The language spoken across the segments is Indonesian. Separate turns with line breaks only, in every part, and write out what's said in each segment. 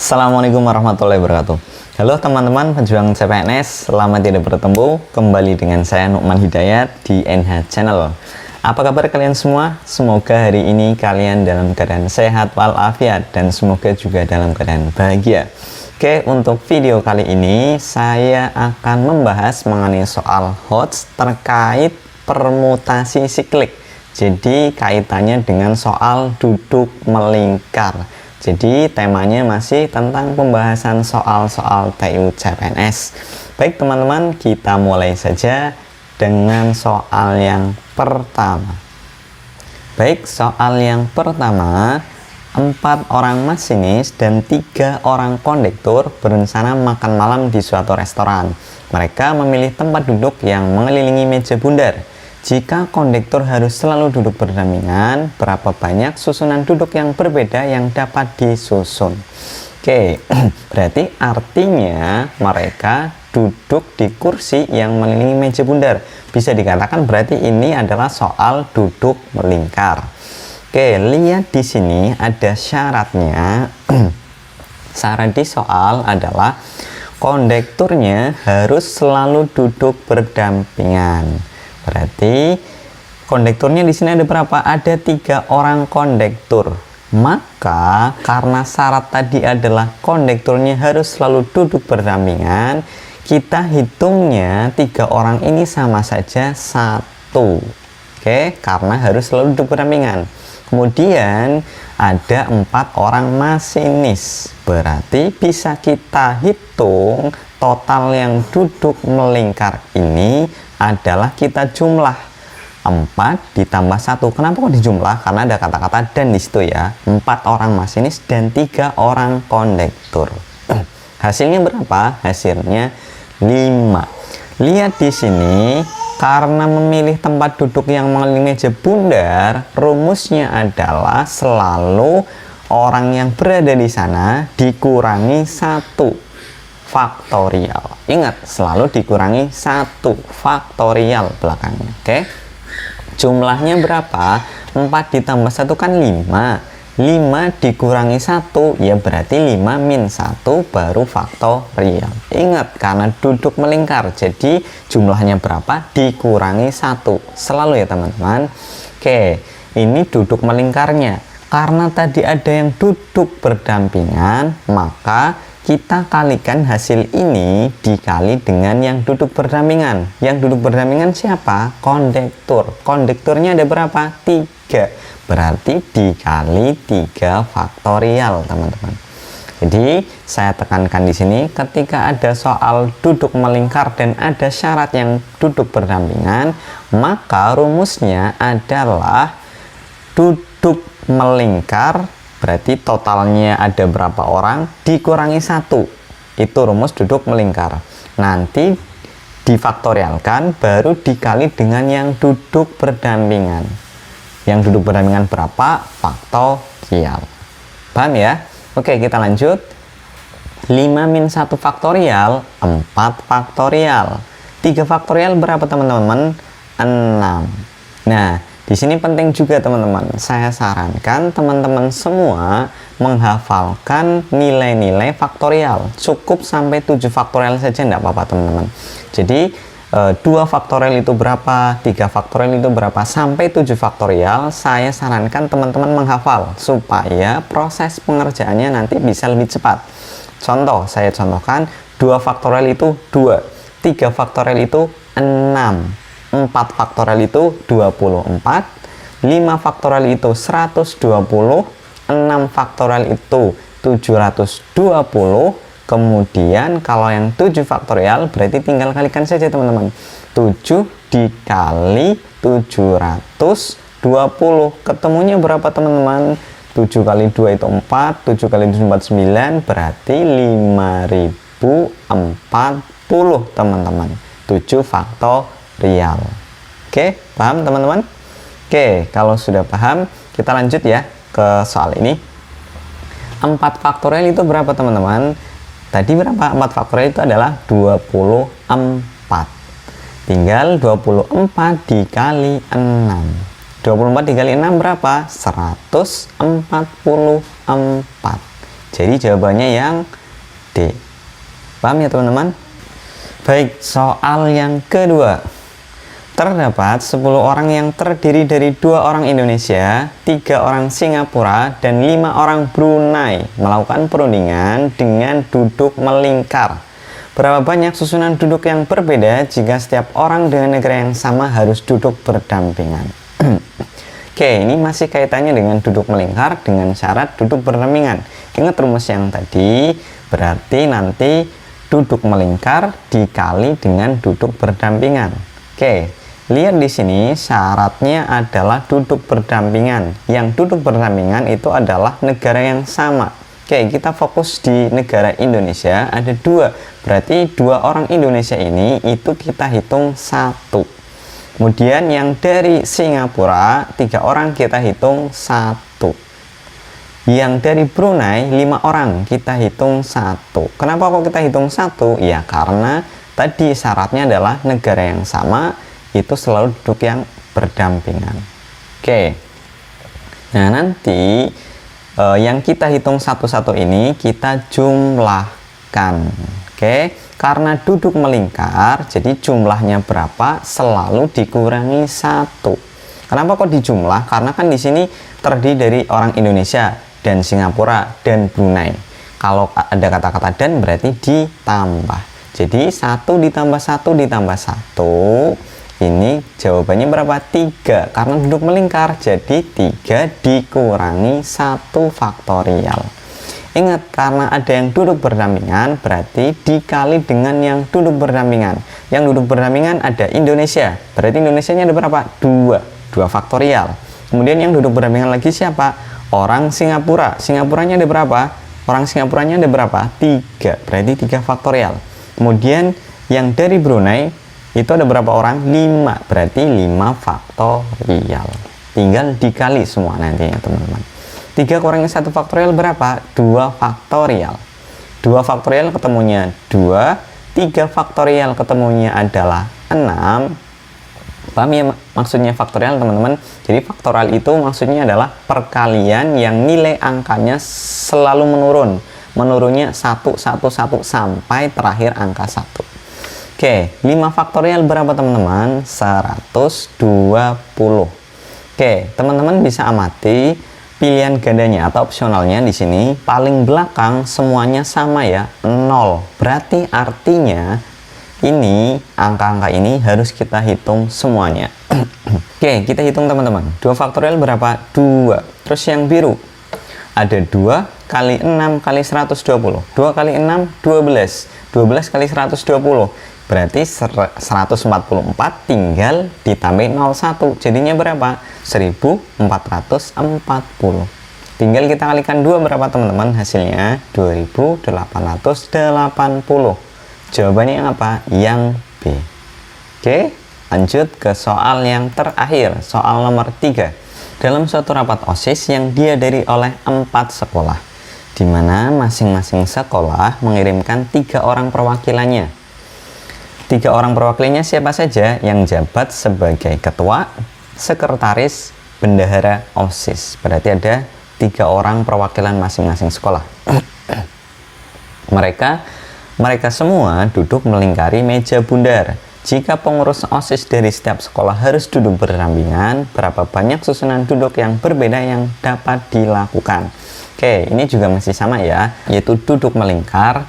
Assalamualaikum warahmatullahi wabarakatuh. Halo teman-teman pejuang CPNS, selamat tidak bertemu kembali dengan saya Nukman Hidayat di NH Channel. Apa kabar kalian semua? Semoga hari ini kalian dalam keadaan sehat walafiat dan semoga juga dalam keadaan bahagia. Oke, untuk video kali ini saya akan membahas mengenai soal HOTS terkait permutasi siklik. Jadi kaitannya dengan soal duduk melingkar. Jadi temanya masih tentang pembahasan soal-soal TU CPNS. Baik teman-teman, kita mulai saja dengan soal yang pertama. Baik, soal yang pertama, 4 orang masinis dan 3 orang kondektur berencana makan malam di suatu restoran. Mereka memilih tempat duduk yang mengelilingi meja bundar. Jika kondektur harus selalu duduk berdampingan, berapa banyak susunan duduk yang berbeda yang dapat disusun? Oke, berarti artinya mereka duduk di kursi yang mengelilingi meja bundar. Bisa dikatakan berarti ini adalah soal duduk melingkar. Oke, lihat di sini ada syaratnya. Syarat di soal adalah kondekturnya harus selalu duduk berdampingan. Berarti kondekturnya di sini ada berapa? Ada 3 orang kondektur. Maka karena syarat tadi adalah kondekturnya harus selalu duduk berdampingan, kita hitungnya 3 orang ini sama saja 1. Oke, karena harus selalu duduk berdampingan. Kemudian ada 4 orang masinis. Berarti bisa kita hitung total yang duduk melingkar ini adalah kita jumlah 4 ditambah 1. Kenapa kok dijumlah? Karena ada kata-kata dan di situ ya. 4 orang masinis dan 3 orang kondektur. Hasilnya berapa? Hasilnya 5. Lihat di sini, karena memilih tempat duduk yang mengelilingi meja bundar, rumusnya adalah selalu orang yang berada di sana dikurangi 1 faktorial. Ingat, selalu dikurangi 1 faktorial belakangnya. Oke, jumlahnya berapa? 4 ditambah 1 kan 5. 5 dikurangi 1 ya berarti 5 min 1 baru faktorial. Ingat, karena duduk melingkar, jadi jumlahnya berapa? Dikurangi 1 selalu ya teman-teman. Oke, ini duduk melingkarnya. Karena tadi ada yang duduk berdampingan, maka kita kalikan hasil ini dikali dengan yang duduk berdampingan. Yang duduk berdampingan siapa? Kondektur. Kondekturnya ada berapa? 3. Berarti dikali 3 faktorial, teman-teman. Jadi, saya tekankan di sini ketika ada soal duduk melingkar dan ada syarat yang duduk berdampingan, maka rumusnya adalah duduk melingkar berarti totalnya ada berapa orang dikurangi 1. Itu rumus duduk melingkar. Nanti difaktorialkan baru dikali dengan yang duduk berdampingan. Yang duduk berdampingan berapa? Faktorial. Paham ya? Oke, kita lanjut. 5 min 1 faktorial 4 faktorial. 3 faktorial berapa teman-teman? 6. Nah, di sini penting juga teman-teman, saya sarankan teman-teman semua menghafalkan nilai-nilai faktorial. Cukup sampai 7 faktorial saja enggak apa-apa teman-teman. Jadi 2 faktorial itu berapa, 3 faktorial itu berapa, sampai 7 faktorial saya sarankan teman-teman menghafal supaya proses pengerjaannya nanti bisa lebih cepat. Contoh, saya contohkan 2 faktorial itu 2, 3 faktorial itu 6, 4 faktorial itu 24, 5 faktorial itu 120, 6 faktorial itu 720, kemudian kalau yang 7 faktorial berarti tinggal kalikan saja teman-teman. 7 dikali 720, ketemunya berapa teman-teman? 7 kali 2 itu 4, 7 kali 7 49, berarti 5040 teman-teman. 7 faktorial. Oke, paham teman-teman? Oke, kalau sudah paham, kita lanjut ya ke soal ini. 4 faktorial itu berapa teman-teman? Tadi berapa? 4 faktorial itu adalah 24. Tinggal 24 dikali 6. 24 dikali 6 berapa? 144. Jadi jawabannya yang D. Paham ya teman-teman? Baik, soal yang kedua. Terdapat 10 orang yang terdiri dari 2 orang Indonesia, 3 orang Singapura, dan 5 orang Brunei melakukan perundingan dengan duduk melingkar. Berapa banyak susunan duduk yang berbeda jika setiap orang dengan negara yang sama harus duduk berdampingan? Oke, ini masih kaitannya dengan duduk melingkar dengan syarat duduk berdampingan. Ingat rumus yang tadi, berarti nanti duduk melingkar dikali dengan duduk berdampingan. Oke, lihat di sini syaratnya adalah duduk berdampingan. Yang duduk berdampingan itu adalah negara yang sama. Oke, kita fokus di negara Indonesia, ada 2. Berarti 2 orang Indonesia ini itu kita hitung 1. Kemudian yang dari Singapura 3 orang kita hitung 1. Yang dari Brunei 5 orang kita hitung 1. Kenapa kok kita hitung 1? Ya karena tadi syaratnya adalah negara yang sama itu selalu duduk yang berdampingan. Oke. Nah, nanti yang kita hitung satu-satu ini kita jumlahkan. Oke. Karena duduk melingkar, jadi jumlahnya berapa selalu dikurangi 1. Kenapa kok dijumlah? Karena kan di sini terdiri dari orang Indonesia dan Singapura dan Brunei. Kalau ada kata-kata dan berarti ditambah. Jadi 1 ditambah 1 ditambah 1. Ini jawabannya berapa? 3. Karena duduk melingkar. Jadi 3 dikurangi 1 faktorial. Ingat, karena ada yang duduk berdampingan berarti dikali dengan yang duduk berdampingan. Yang duduk berdampingan ada Indonesia. Berarti Indonesianya ada berapa? 2 faktorial. Kemudian yang duduk berdampingan lagi siapa? Orang Singapura. Singapuranya ada berapa? Orang Singapuranya ada berapa? 3. Berarti 3 faktorial. Kemudian yang dari Brunei itu ada berapa orang? 5. Berarti 5 faktorial. Tinggal dikali semua nantinya teman-teman. 3 kurangi 1 faktorial berapa? 2 faktorial. 2 faktorial ketemunya 2. 3 faktorial ketemunya adalah 6. Paham ya maksudnya faktorial teman-teman? Jadi faktorial itu maksudnya adalah perkalian yang nilai angkanya selalu menurun. Menurunnya 1, 1, 1 sampai terakhir angka 1. Oke, 5 faktorial berapa teman-teman? 120. Oke, teman-teman bisa amati pilihan gandanya atau opsionalnya di sini. Paling belakang semuanya sama ya, 0. Berarti artinya ini angka-angka ini harus kita hitung semuanya. Oke, kita hitung teman-teman. 2 faktorial berapa? 2. Terus yang biru ada 2 kali 6 kali 120. 2 kali 6 12. 12 kali 120. Berarti 144 tinggal ditambah 01. Jadinya berapa? 1440. Tinggal kita kalikan 2 berapa teman-teman? Hasilnya 2880. Jawabannya yang apa? Yang B. Oke, lanjut ke soal yang terakhir, soal nomor 3. Dalam suatu rapat OSIS yang dihadiri oleh 4 sekolah, di mana masing-masing sekolah mengirimkan 3 orang perwakilannya. 3 orang perwakilannya siapa saja yang jabat sebagai ketua, sekretaris, bendahara OSIS. Berarti ada 3 orang perwakilan masing-masing sekolah. Mereka semua duduk melingkari meja bundar. Jika pengurus OSIS dari setiap sekolah harus duduk berdampingan, berapa banyak susunan duduk yang berbeda yang dapat dilakukan? Oke, ini juga masih sama ya, yaitu duduk melingkar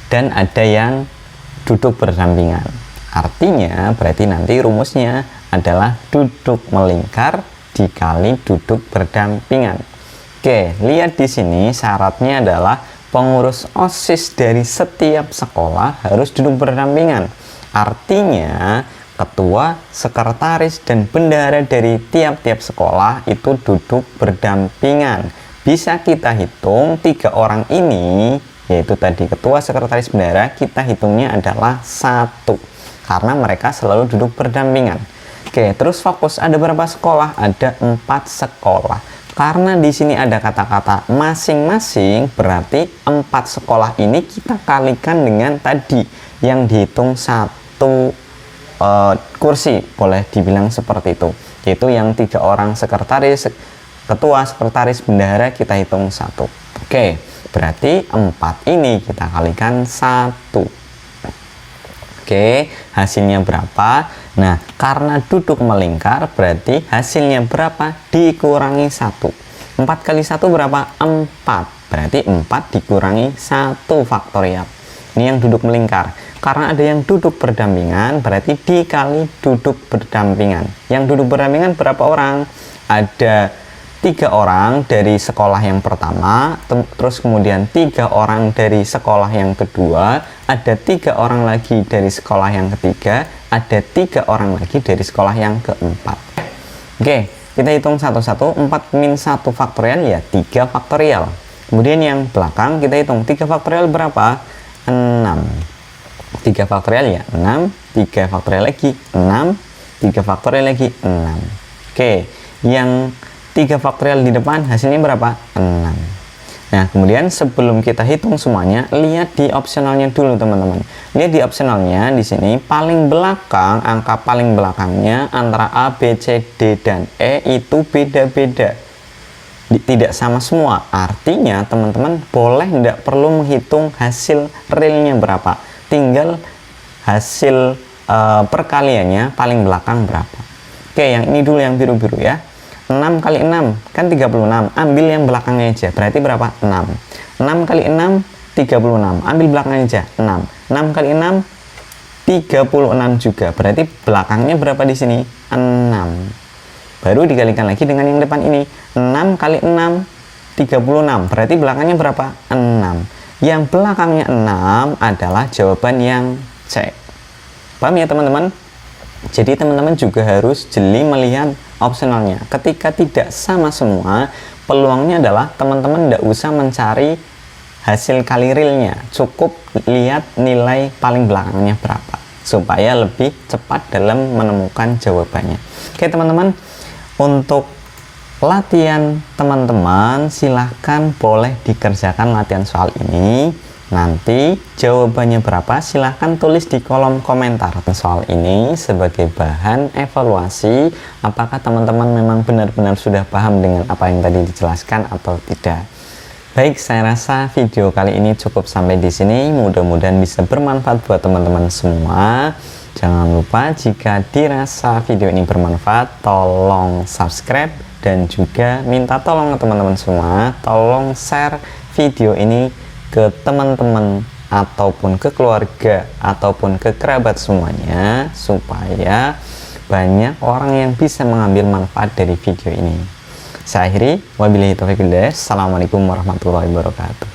dan ada yang duduk berdampingan. Artinya berarti nanti rumusnya adalah duduk melingkar dikali duduk berdampingan. Oke, lihat di sini syaratnya adalah pengurus OSIS dari setiap sekolah harus duduk berdampingan. Artinya, ketua, sekretaris, dan bendahara dari tiap-tiap sekolah itu duduk berdampingan. Bisa kita hitung 3 orang ini, yaitu tadi ketua, sekretaris, bendahara, kita hitungnya adalah 1. Karena mereka selalu duduk berdampingan. Oke, terus fokus ada berapa sekolah? Ada 4 sekolah. Karena di sini ada kata-kata masing-masing, berarti 4 sekolah ini kita kalikan dengan tadi yang dihitung 1 kursi, boleh dibilang seperti itu. Yaitu yang 3 orang sekretaris, ketua, sekretaris, bendahara kita hitung 1. Oke, Berarti 4 ini kita kalikan 1. Oke, hasilnya berapa? Nah, karena duduk melingkar berarti hasilnya berapa? Dikurangi 1. 4 kali 1 berapa? 4. Berarti 4 dikurangi 1 faktorial. Ini yang duduk melingkar. Karena ada yang duduk berdampingan, berarti dikali duduk berdampingan. Yang duduk berdampingan berapa orang? Ada 3 orang dari sekolah yang pertama, terus kemudian 3 orang dari sekolah yang kedua, ada 3 orang lagi dari sekolah yang ketiga, ada 3 orang lagi dari sekolah yang keempat. Oke, kita hitung satu-satu. 4 min 1 faktorial ya 3 faktorial. Kemudian yang belakang kita hitung 3 faktorial berapa? 6. 3 faktorial ya 6, 3 faktorial lagi 6, 3 faktorial lagi 6. Oke, yang 3 faktorial di depan hasilnya berapa? 6. Nah, kemudian sebelum kita hitung semuanya, lihat di opsionalnya dulu teman-teman. Lihat di opsionalnya di sini paling belakang, angka paling belakangnya antara A, B, C, D, dan E itu beda-beda. Tidak sama semua. Artinya teman-teman boleh tidak perlu menghitung hasil realnya berapa. Tinggal hasil perkaliannya paling belakang berapa. Oke, yang ini dulu yang biru-biru ya. 6 kali 6 kan 36, ambil yang belakangnya aja, berarti berapa? 6. 6 kali 6 36, ambil belakangnya aja 6. 6 kali 6 36 juga, berarti belakangnya berapa di sini? 6. Baru dikalikan lagi dengan yang depan ini. 6 kali 6 36, berarti belakangnya berapa? 6. Yang belakangnya 6 adalah jawaban yang C. Paham ya teman-teman? Jadi teman-teman juga harus jeli melihat opsionalnya. Ketika tidak sama semua, peluangnya adalah teman-teman tidak usah mencari hasil kali realnya, cukup lihat nilai paling belakangnya berapa supaya lebih cepat dalam menemukan jawabannya. Oke teman-teman, untuk latihan teman-teman silahkan boleh dikerjakan latihan soal ini. Nanti jawabannya berapa silahkan tulis di kolom komentar soal ini sebagai bahan evaluasi apakah teman-teman memang benar-benar sudah paham dengan apa yang tadi dijelaskan atau tidak. Baik, saya rasa video kali ini cukup sampai di sini. Mudah-mudahan bisa bermanfaat buat teman-teman semua. Jangan lupa jika dirasa video ini bermanfaat, tolong subscribe dan juga minta tolong ke teman-teman semua, tolong share video ini ke teman-teman ataupun ke keluarga ataupun ke kerabat semuanya supaya banyak orang yang bisa mengambil manfaat dari video ini. Saya akhiri, wabillahi taufiq wal hidayah. Assalamualaikum warahmatullahi wabarakatuh.